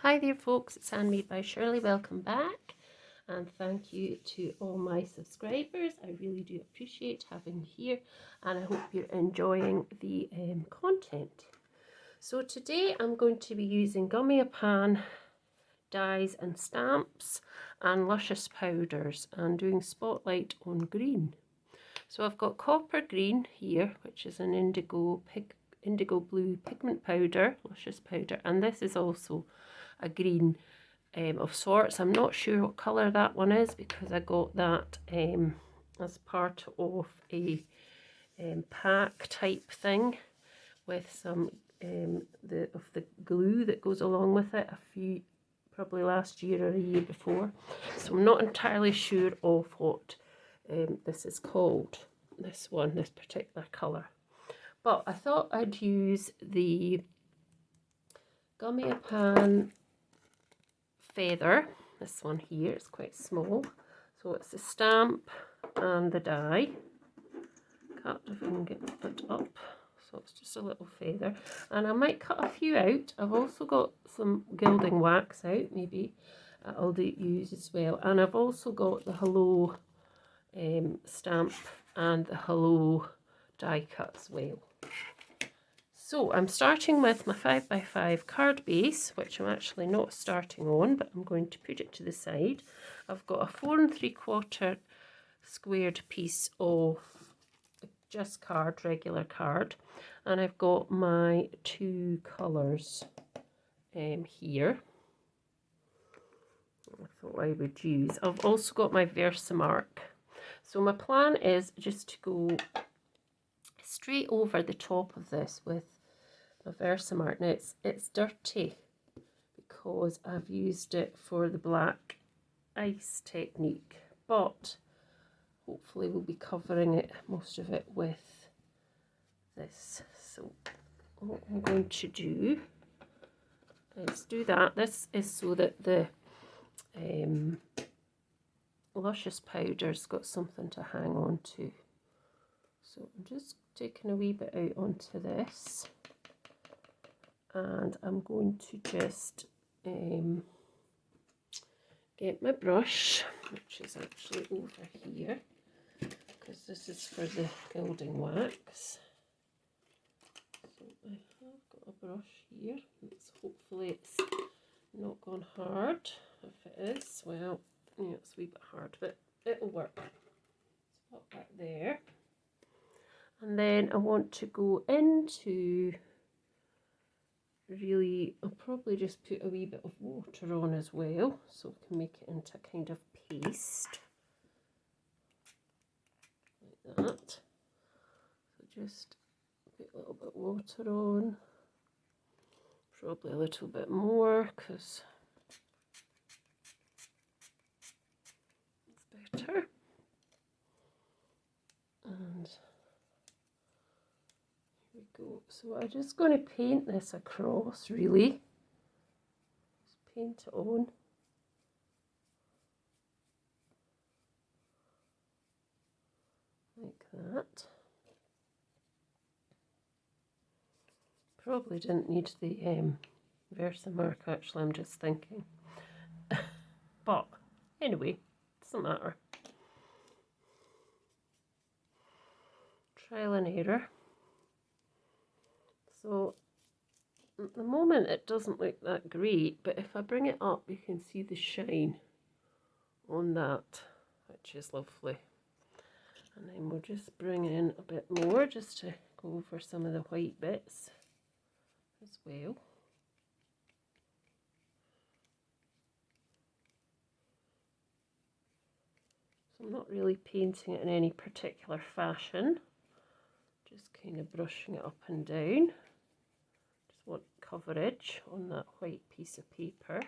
Hi there folks, it's Handmade by Shirley. Welcome back and thank you to all my subscribers. I really do appreciate having you here and I hope you're enjoying the content. So today I'm going to be using gummy pan dies and stamps and luscious powders and doing spotlight on green. So I've got copper green here, which is an indigo blue pigment powder, luscious powder, and this is also a green of sorts. I'm not sure what colour that one is because I got that as part of a pack type thing with some the glue that goes along with it, a few probably last year or a year before. So I'm not entirely sure of what this is called, this particular colour. But I thought I'd use the gummy pan feather. This one here is quite small, so it's the stamp and the die. Can't even get it up, so it's just a little feather, and I might cut a few out. I've also got some gilding wax out, maybe I'll use as well, and I've also got the hello stamp and the hello die cut as well. So I'm starting with my 5x5 card base, which I'm actually not starting on, but I'm going to put it to the side. I've got a 4 3/4 squared piece of just card, regular card, and I've got my two colours here. I thought I would use. I've also got my Versamark. So my plan is just to go straight over the top of this with my Versamark. Now it's dirty because I've used it for the black ice technique, but hopefully we'll be covering it, most of it, with this. So what I'm going to do is do that. This is so that the luscious powder's got something to hang on to. So I'm just taking a wee bit out onto this, and I'm going to just get my brush, which is actually over here, because this is for the gilding wax. So I have got a brush here. Hopefully it's not gone hard. If it is, well, yeah, it's a wee bit hard, but it'll work. So pop that there. And then I want to go into, really, I'll probably just put a wee bit of water on as well, so we can make it into a kind of paste, like that. So just put a little bit of water on, probably a little bit more, because it's better. And here we go. So I'm just going to paint this across, really. Just paint it on. Like that. Probably didn't need the Versamark, actually, I'm just thinking. But anyway, doesn't matter. Trial and error. So at the moment it doesn't look that great, but if I bring it up you can see the shine on that, which is lovely. And then we'll just bring in a bit more just to go over some of the white bits as well. So I'm not really painting it in any particular fashion, just kind of brushing it up and down. Just want coverage on that white piece of paper.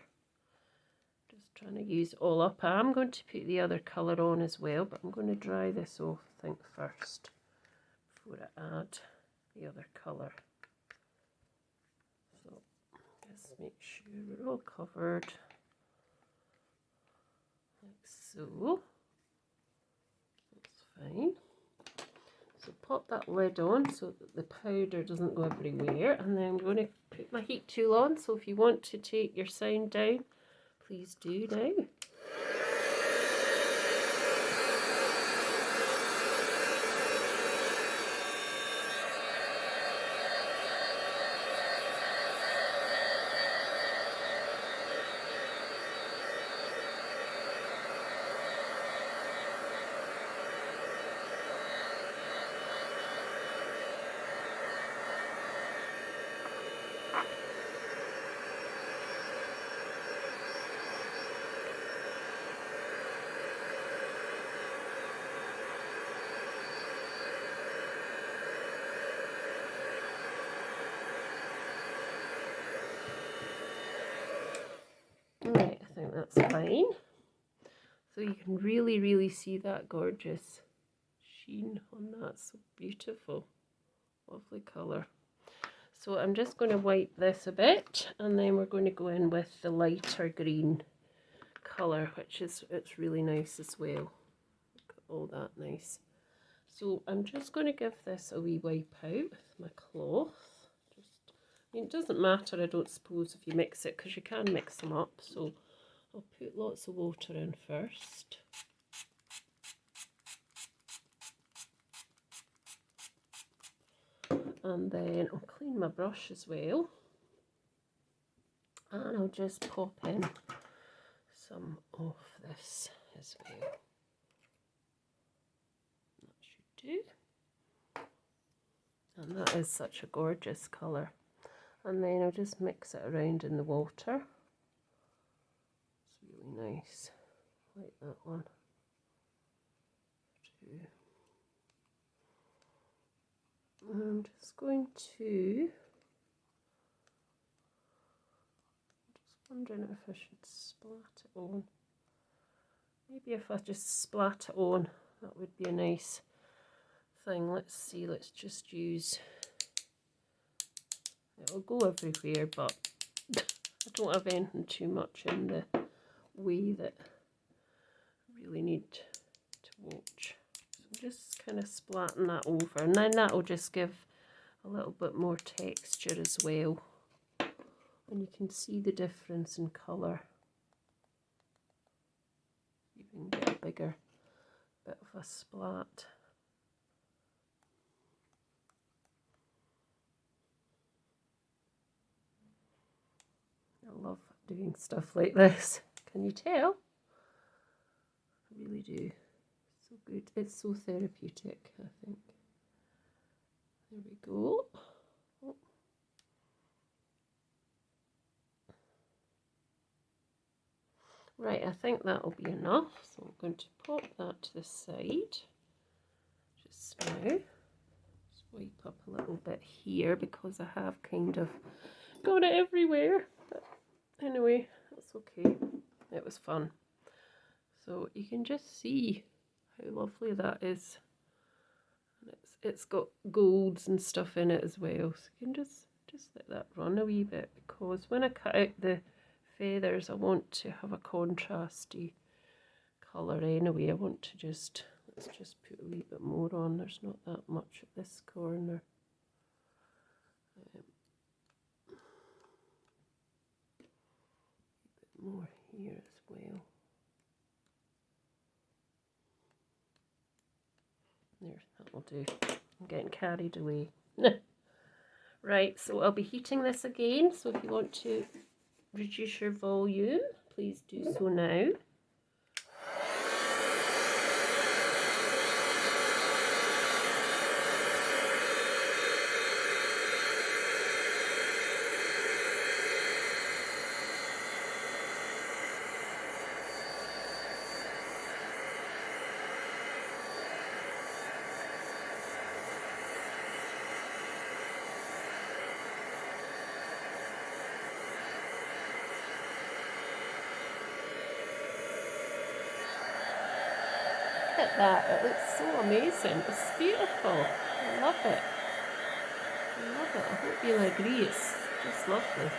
Just trying to use it all up. I am going to put the other colour on as well, but I'm going to dry this off, I think, first before I add the other colour. So just make sure we're all covered, like so. That's fine. So pop that lid on so that the powder doesn't go everywhere, and then I'm going to put my heat tool on, so if you want to take your sound down, please do now. Alright, I think that's fine. So you can really see that gorgeous sheen on that. So beautiful. Lovely colour. So I'm just going to wipe this a bit, and then we're going to go in with the lighter green colour, which is, it's really nice as well. Look at all that nice. So I'm just going to give this a wee wipe out with my cloth. I mean, it doesn't matter, I don't suppose, if you mix it, because you can mix them up. So I'll put lots of water in first. And then I'll clean my brush as well. And I'll just pop in some of this as well. That should do. And that is such a gorgeous colour. And then I'll just mix it around in the water. It's really nice. Like that one. Two. I'm just going to... wondering if I should splat it on. Maybe if I just splat it on, that would be a nice thing. Let's see, let's just use... It'll go everywhere, but I don't have anything too much in the way that I really need to watch. So I'm just kind of splatting that over, and then that will just give a little bit more texture as well. And you can see the difference in colour. You can get a bigger bit of a splat. I love doing stuff like this. Can you tell? I really do. So good. It's so therapeutic, I think. There we go. Oh. Right, I think that'll be enough. So I'm going to pop that to the side just now. Just wipe up a little bit here because I have kind of got it everywhere. But anyway, that's okay. It was fun. So you can just see how lovely that is. And it's got golds and stuff in it as well. So you can just let that run a wee bit, because when I cut out the feathers, I want to have a contrasty colour anyway. I want to just, let's just put a wee bit more on. There's not that much at this corner. A bit more here as well. There, that'll do. I'm getting carried away. Right, so I'll be heating this again. So if you want to reduce your volume, please do so now. Look at that, it looks so amazing. It's beautiful. I love it. I love it. I hope you'll agree. It's just lovely.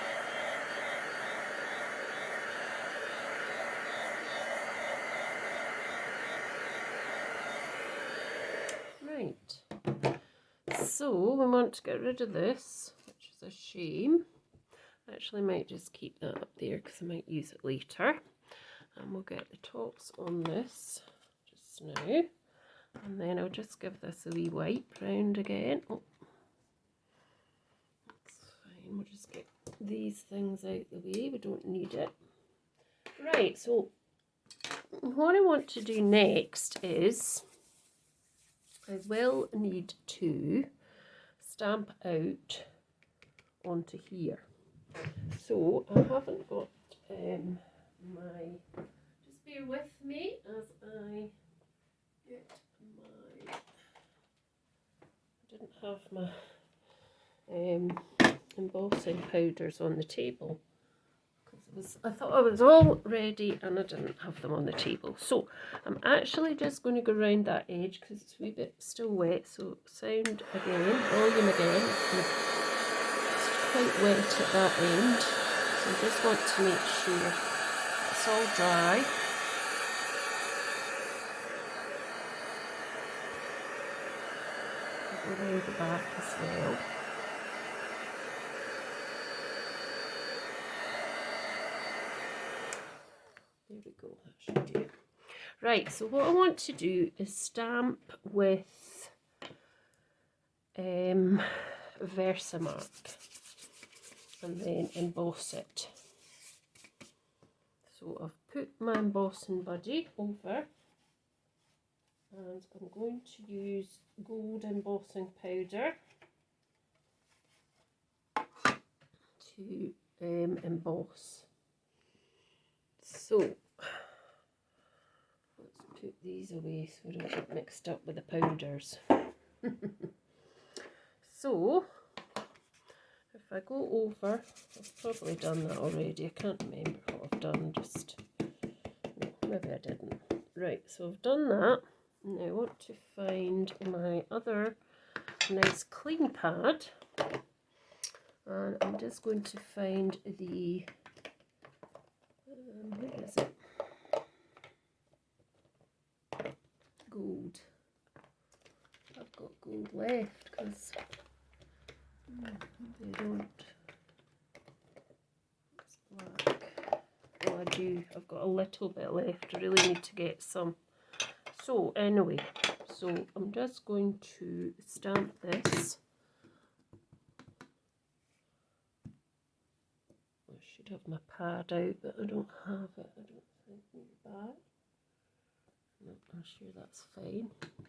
Right. so we want to get rid of this, which is a shame. I actually might just keep that up there because I might use it later. And we'll get the tops on this just now. And then I'll just give this a wee wipe round again. Oh, that's fine. We'll just get these things out the way. We don't need it. Right, so what I want to do next is I will need to stamp out onto here. So I haven't got my, just bear with me as I get my, I didn't have my embossing powders on the table because I thought I was all ready and I didn't have them on the table. So I'm actually just going to go around that edge because it's a wee bit still wet. So sound again, volume again. It's quite wet at that end. So I just want to make sure it's all dry. Go around the back as well. There we go, that should do it. Right, so what I want to do is stamp with Versamark and then emboss it. So I've put my embossing buddy over and I'm going to use gold embossing powder to emboss. So let's put these away so we don't get mixed up with the powders. So if I go over, I've probably done that already, I can't remember what I've done, just, no, maybe I didn't. Right, so I've done that. Now I want to find my other nice clean pad, and I'm just going to find the, where is it? Gold. I've got gold left because they don't. It's black. Oh, I do. I've got a little bit left. I really need to get some. So anyway, so I'm just going to stamp this. I should have my pad out, but I don't have it. I don't think nearby. No, I'm sure that's fine.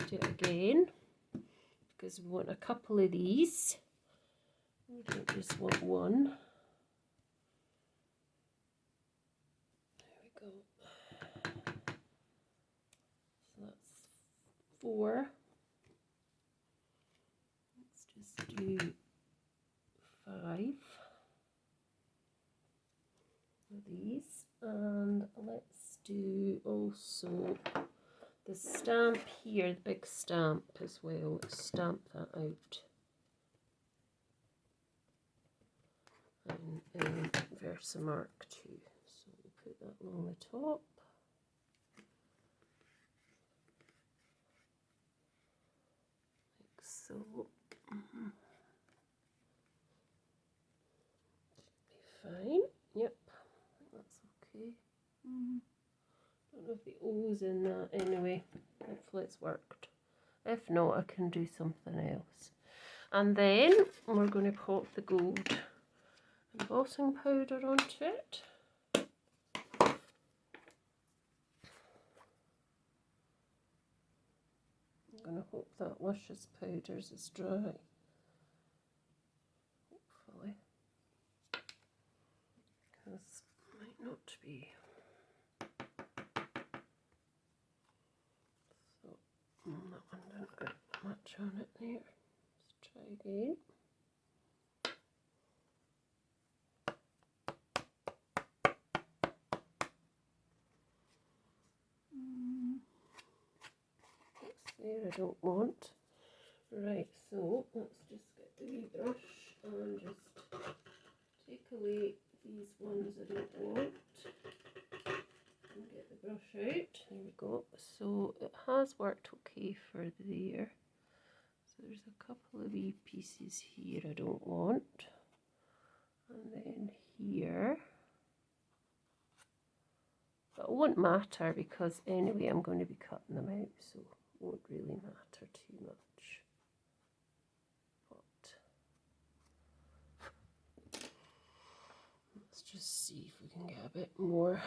Do it again because we want a couple of these. We don't just want one. There we go. So that's 4. Let's just do 5 of these, and let's do also the stamp here, the big stamp as well. Let's stamp that out. And Versamark too. So we'll put that along the top. Like so. Should be fine. Yep, that's okay. Don't know if the O's in that anyway. Hopefully it's worked. If not, I can do something else. And then we're going to pop the gold embossing powder onto it. I'm going to hope that Luscious Powders is dry. Hopefully. Because it might not be. So, that one didn't get much on it there. Let's try again. There, I don't want. Right, so let's just get the wee brush and just take away these ones I don't want and get the brush out. There we go. So it has worked okay for there. So there's there's a couple of wee pieces here I don't want, and then here, but it won't matter because anyway I'm going to be cutting them out, so it won't really matter too much. But let's just see if we can get a bit more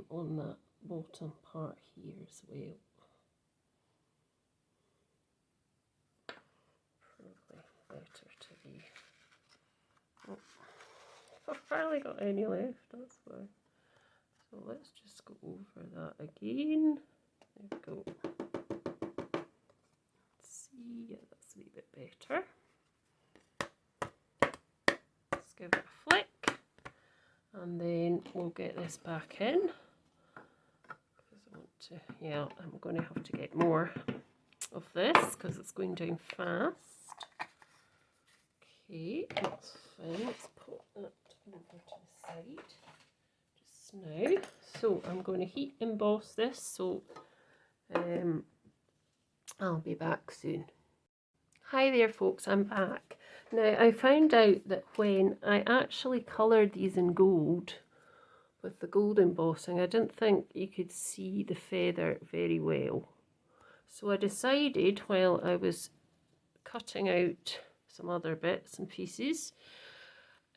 on that bottom part here as well. Better to be. Oh, I've barely got any left, that's why. So let's just go over that again. There we go. Let's see, yeah, that's a wee bit better. Let's give it a flick, and then we'll get this back in. Because I want to, yeah, I'm going to have to get more of this because it's going down fast. Okay, that's fine. Let's put that over to the side just now. So I'm going to heat emboss this, so I'll be back soon. Hi there folks, I'm back. Now I found out that when I actually coloured these in gold with the gold embossing, I didn't think you could see the feather very well. So I decided while I was cutting out some other bits and pieces,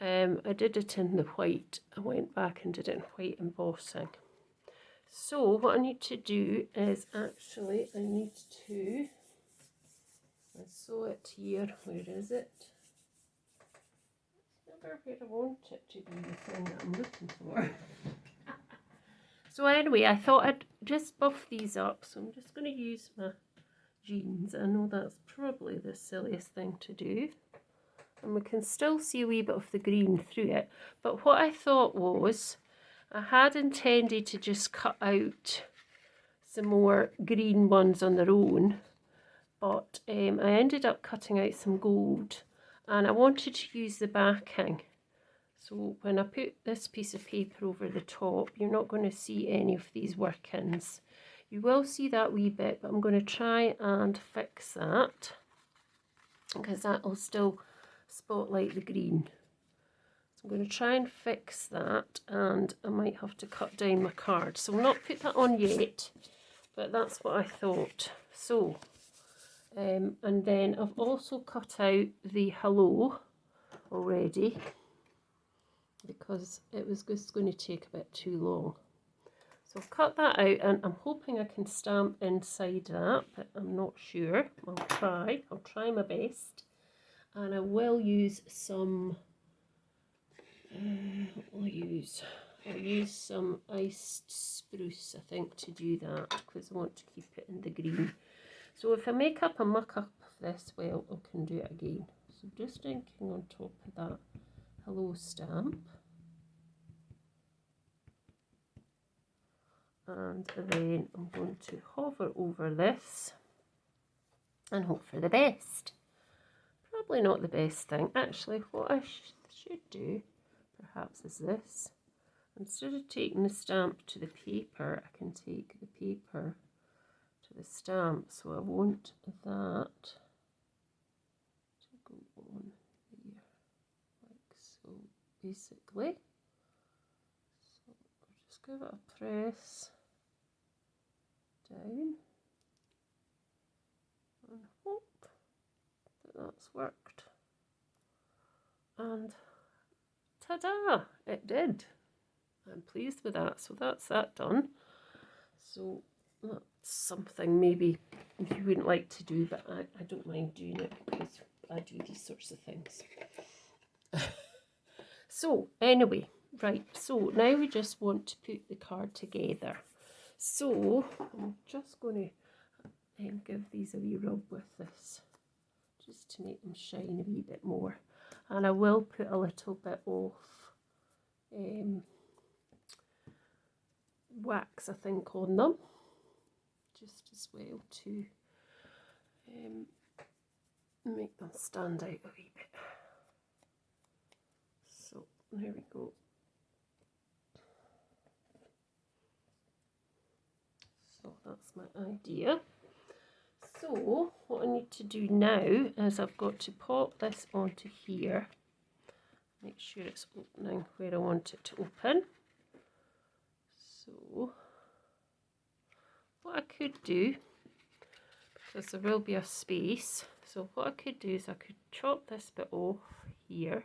I did it in the white. I went back and did it in white embossing. So what I need to do is actually I need to sew it here. Where is it? It's never where I want it to be, the thing that I'm looking for. So anyway, I thought I'd just buff these up, so I'm just going to use my jeans. I know that's probably the silliest thing to do, and we can still see a wee bit of the green through it, but what I thought was I had intended to just cut out some more green ones on their own, but I ended up cutting out some gold, and I wanted to use the backing. So when I put this piece of paper over the top, you're not going to see any of these workings. You will see that wee bit, but I'm going to try and fix that because that will still spotlight the green. So I'm going to try and fix that, and I might have to cut down my card. So I'll not put that on yet, but that's what I thought. So, and then I've also cut out the hello already because it was just going to take a bit too long. So I've cut that out, and I'm hoping I can stamp inside that, but I'm not sure. I'll try my best. And I will use some, I'll use some iced spruce, I think, to do that, because I want to keep it in the green. So if I make up a muck-up of this, well, I can do it again. So just inking on top of that hello stamp. And then I'm going to hover over this and hope for the best. Probably not the best thing. Actually, what I should do perhaps is this. Instead of taking the stamp to the paper, I can take the paper to the stamp. So I want that to go on here, like so, basically. So I'll just give it a press down and hope that that's worked, and ta-da, it did. I'm pleased with that. So that's that done. So that's something maybe you wouldn't like to do, but I don't mind doing it because I do these sorts of things. So anyway, right, so now we just want to put the card together. So I'm just going to give these a wee rub with this, just to make them shine a wee bit more. And I will put a little bit of wax, I think, on them, just as well to make them stand out a wee bit. So there we go. So that's my idea. So what I need to do now is I've got to pop this onto here. Make sure it's opening where I want it to open. So what I could do, because there will be a space, so what I could do is I could chop this bit off here,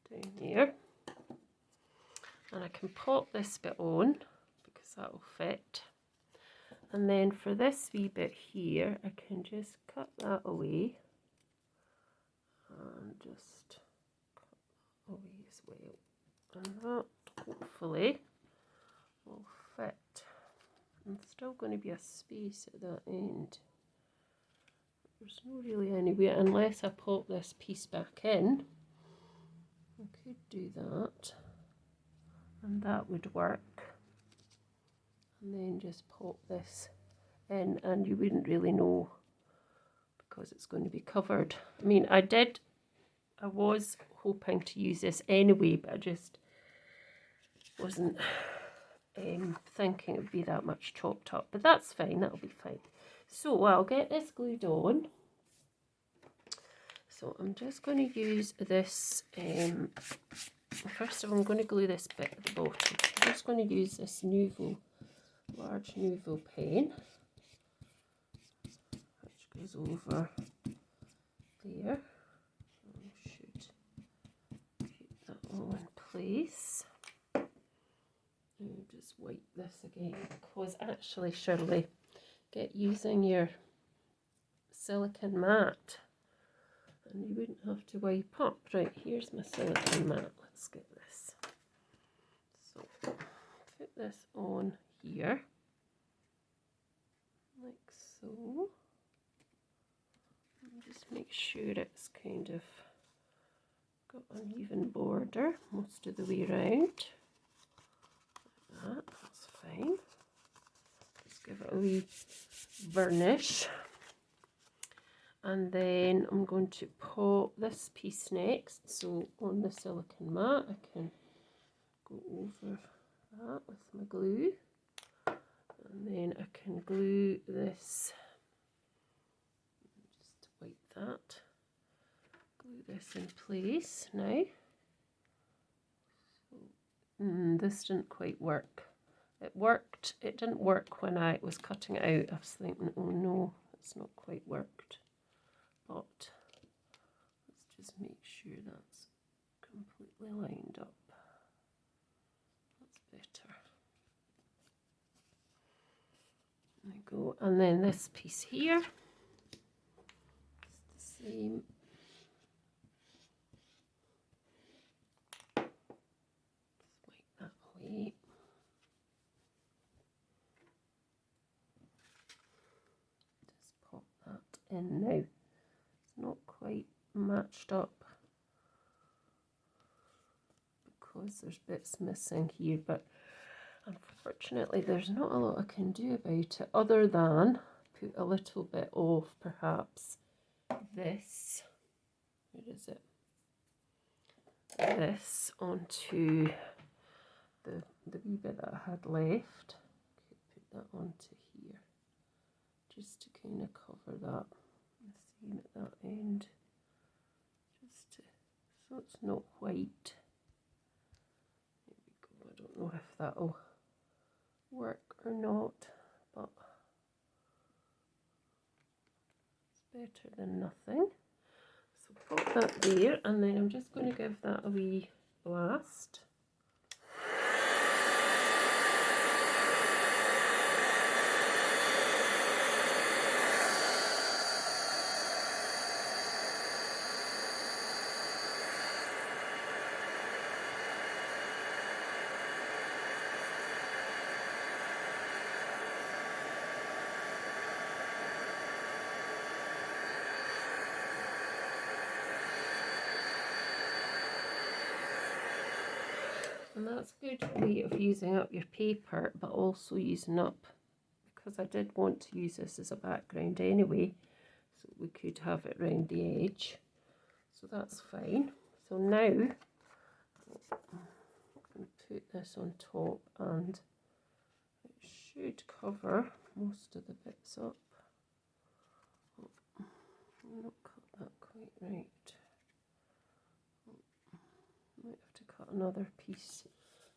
down there, and I can pop this bit on because that will fit. And then for this wee bit here, I can just cut that away and just cut that away as well. And that hopefully will fit. There's still going to be a space at that end. There's not really anywhere unless I pop this piece back in. I could do that, and that would work. And then just pop this in, and you wouldn't really know because it's going to be covered. I mean, I was hoping to use this anyway, but I just wasn't thinking it would be that much chopped up, but that's fine, that'll be fine. So I'll get this glued on. So I'm just going to use this, first of all I'm going to glue this bit at the bottom. I'm just going to use this large Nouveau pen, which goes over there. I should keep that all in place. Just wipe this again, because actually, Shirley, get using your silicone mat and you wouldn't have to wipe up. Right, here's my silicone mat. Let's get this. So put this on here, like so. And just make sure it's kind of got an even border most of the way around. That's fine. Just give it a wee varnish, and then I'm going to pop this piece next. So on the silicone mat I can go over that with my glue, and then I can glue this, just wipe that, glue this in place now. This didn't quite work. It worked, it didn't work when I was cutting it out. I was thinking, oh no, it's not quite worked. But let's just make sure that's completely lined up. That's better. There we go. And then this piece here, it's the same. Just pop that in now. It's not quite matched up because there's bits missing here, but unfortunately there's not a lot I can do about it other than put a little bit of perhaps this, where is it? This onto the wee bit that I had left. Could put that onto here just to kind of cover that, the seam at that end, just to, so it's not white. There we go. I don't know if that'll work or not, but it's better than nothing. So pop that there, and then I'm just going to give that a wee blast. And that's a good way of using up your paper, but also using up, because I did want to use this as a background anyway, so we could have it round the edge. So that's fine. So now I'm going to put this on top, and it should cover most of the bits up. not cut that quite right. Might have to cut another piece.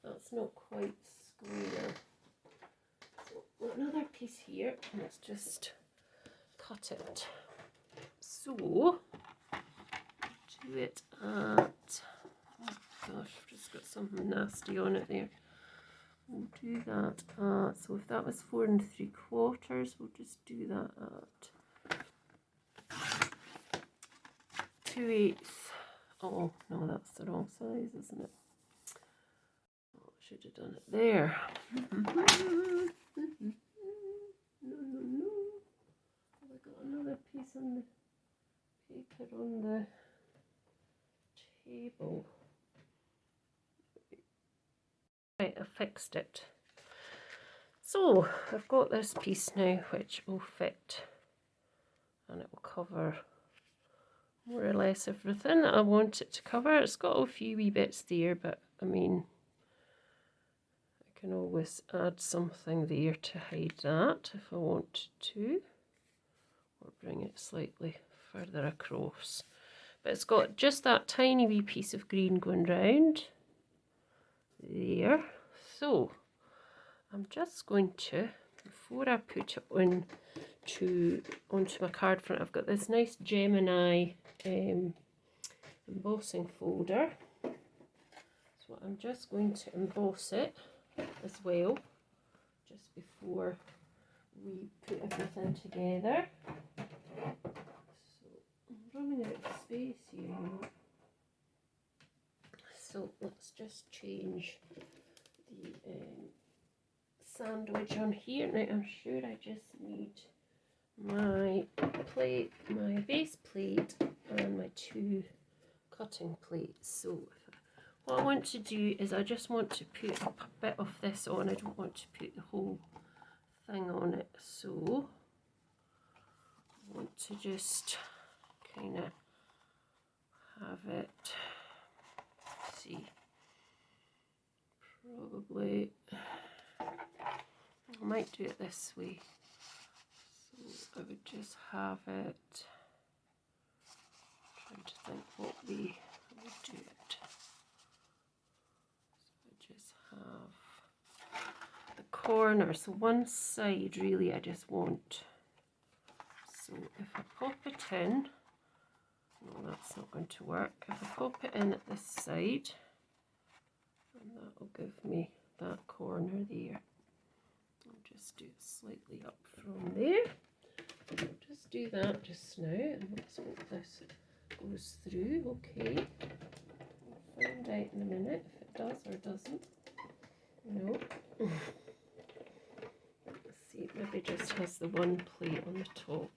That's not quite square. So another piece here. Let's just cut it. So do it at, oh gosh, I've just got something nasty on it there. We'll do that at, so if that was 4 3/4, we'll just do that at 2/8. Oh no, that's the wrong size, isn't it? Oh, I should have done it there. No. Have I got another piece on the paper on the table? Right, I fixed it. So I've got this piece now which will fit, and it will cover more or less everything that I want it to cover. It's got a few wee bits there, but I mean, I can always add something there to hide that if I want to, or bring it slightly further across. But it's got just that tiny wee piece of green going round there. So I'm just going to, before I put it on onto my card front, I've got this nice Gemini embossing folder. So I'm just going to emboss it as well, just before we put everything together. So I'm running out of space here, you know. So let's just change the sandwich on here. Now I'm sure I just need my plate, my base plate, and my 2 cutting plates. So what I want to do is I just want to put a bit of this on. I don't want to put the whole thing on it. So I want to just kind of have it, see, probably I might do it this way. So I would just have it, trying to think what way I would do it. So I just have the corner, so one side really I just want. So if I pop it in, no, that's not going to work. If I pop it in at this side, and that will give me that corner there. I'll just do it slightly up from there. I'll just do that just now, and let's hope this goes through okay. We'll find out in a minute if it does or doesn't. No. Let's see, it maybe just has the one plate on the top.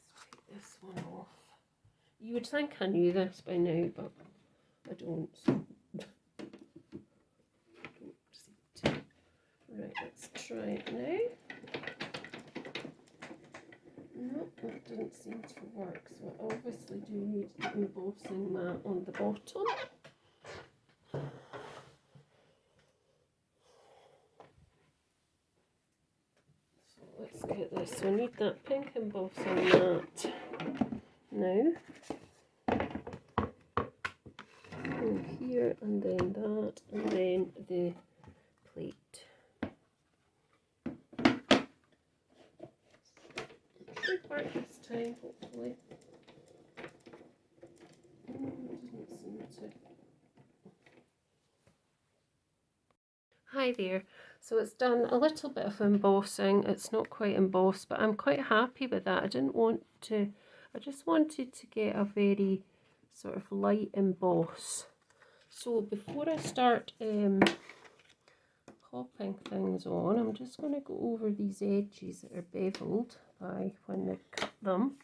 Let's take this one off. You would think I knew this by now, but I don't. Right, let's try it now. No, that didn't seem to work, so I obviously do need the embossing mat on the bottom. So let's get this. So I need that pink embossing mat now. Go here, and then that, and then the plate. Should work this time, hopefully. It doesn't seem to. Hi there. So it's done a little bit of embossing. It's not quite embossed, but I'm quite happy with that. I didn't want to, I just wanted to get a very sort of light emboss. So before I start popping things on, I'm just going to go over these edges that are beveled by when they cut them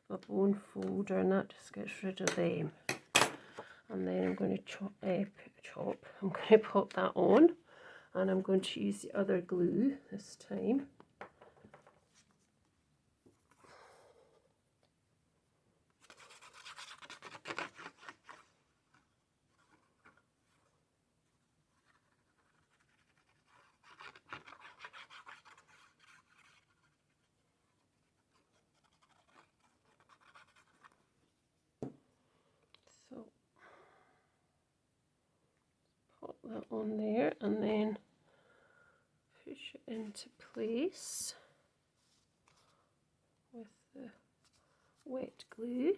with a bone folder, and that just gets rid of them. And then I'm going to I'm going to pop that on, and I'm going to use the other glue this time. that on there and then push it into place with the wet glue.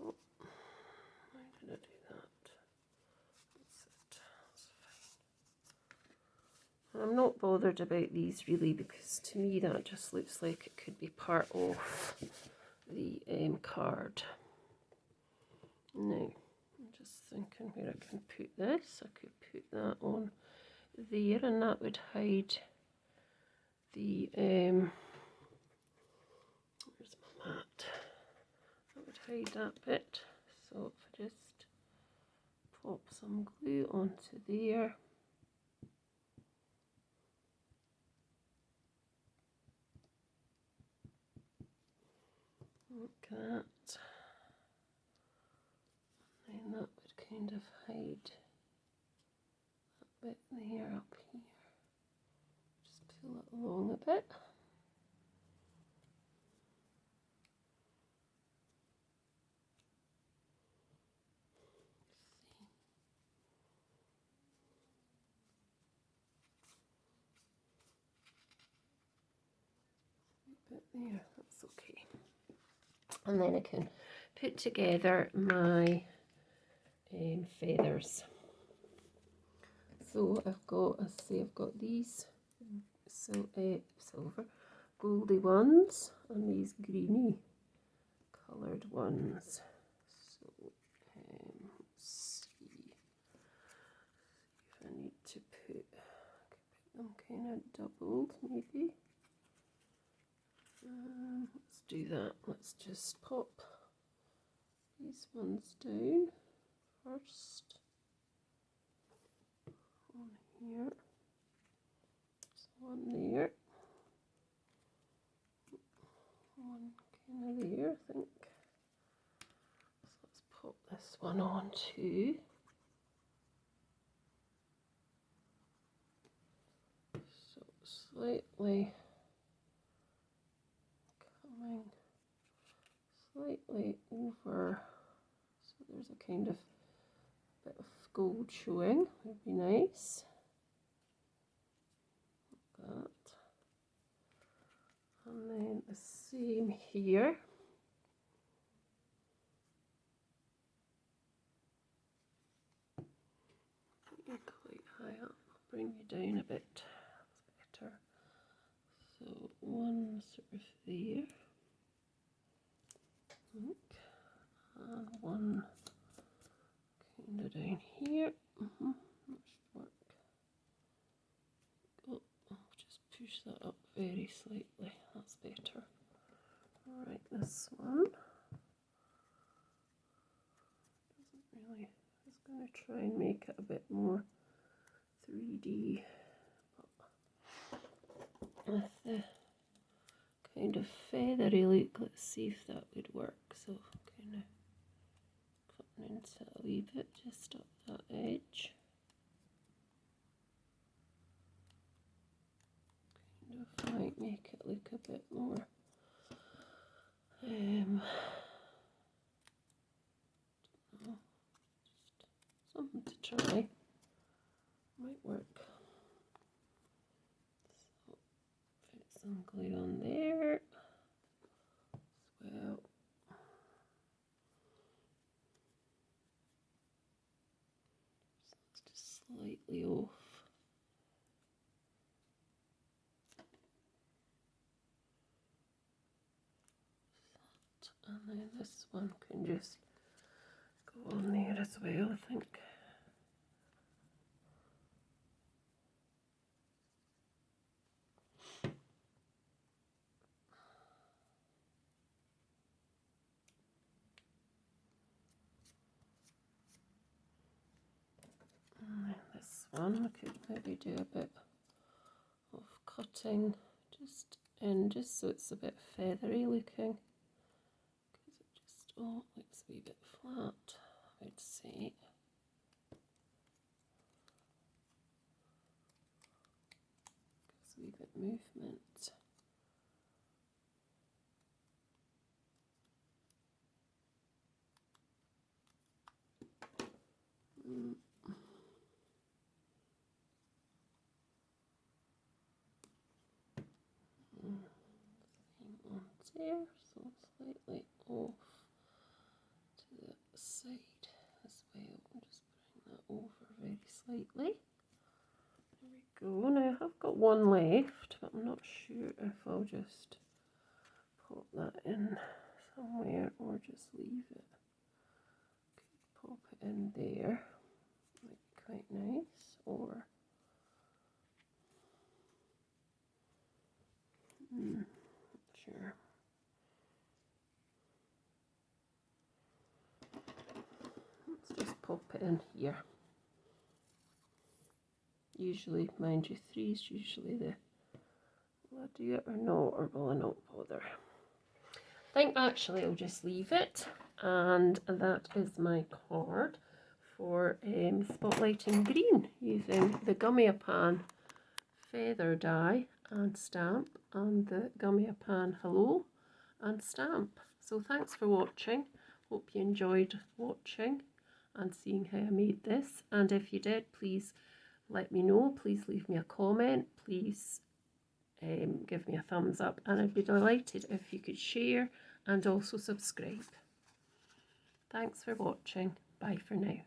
Oh, why did I do that? That's it. That's fine. I'm not bothered about these really, because to me that just looks like it could be part of the card. Now, I'm just thinking where I can put this. I could put that on there and that would hide the, where's my mat? That would hide that bit. So if I just pop some glue onto there. Like that. And that would kind of hide that bit there up here. Just pull it along a bit. Bit there, that's okay. And then I can put together my feathers. So I've got, I've got these silver, goldy ones and these greeny coloured ones. So let's see if I need to put them kind of doubled maybe. Let's do that. Let's just pop these ones down first on here. There's one there, one kind of there, I think. So let's pop this one on too. So slightly coming slightly over, so there's a kind of bit of gold showing, would be nice. Like that. And then the same here. You're quite high up, I'll bring you down a bit, that's better. So one sort of there. And one kind of down here. That should work. Oh, I'll just push that up very slightly. That's better. Right, this one doesn't really. I was going to try and make it a bit more 3D, but with the kind of feathery look, let's see if that would work. So kind of cutting into it a wee bit just up that edge. Kind of might make it look a bit more just something to try. Might work. So put some glue on there as well. So it's just slightly off. And then this one can just go on there as well, I think. And then this one, I could maybe do a bit of cutting just so it's a bit feathery looking. Because it just looks a wee bit flat, I would say. Gives a wee bit movement. there, so slightly off to the side as well. I'm just bring that over very slightly. There we go. Now I've got one left, but I'm not sure if I'll just pop that in somewhere or just leave it. Could pop it in there, might be quite nice, or not sure. Let's just pop it in here. Usually, mind you, 3 is usually the, will I do it or not, or will I not bother? I think actually I'll just leave it, and that is my card for spotlighting green using the Gummy Pan feather die and stamp and the Gummy Pan hello and stamp. So thanks for watching. Hope you enjoyed watching and seeing how I made this, and if you did, please let me know. Please leave me a comment. Please give me a thumbs up, and I'd be delighted if you could share and also subscribe. Thanks for watching. Bye for now.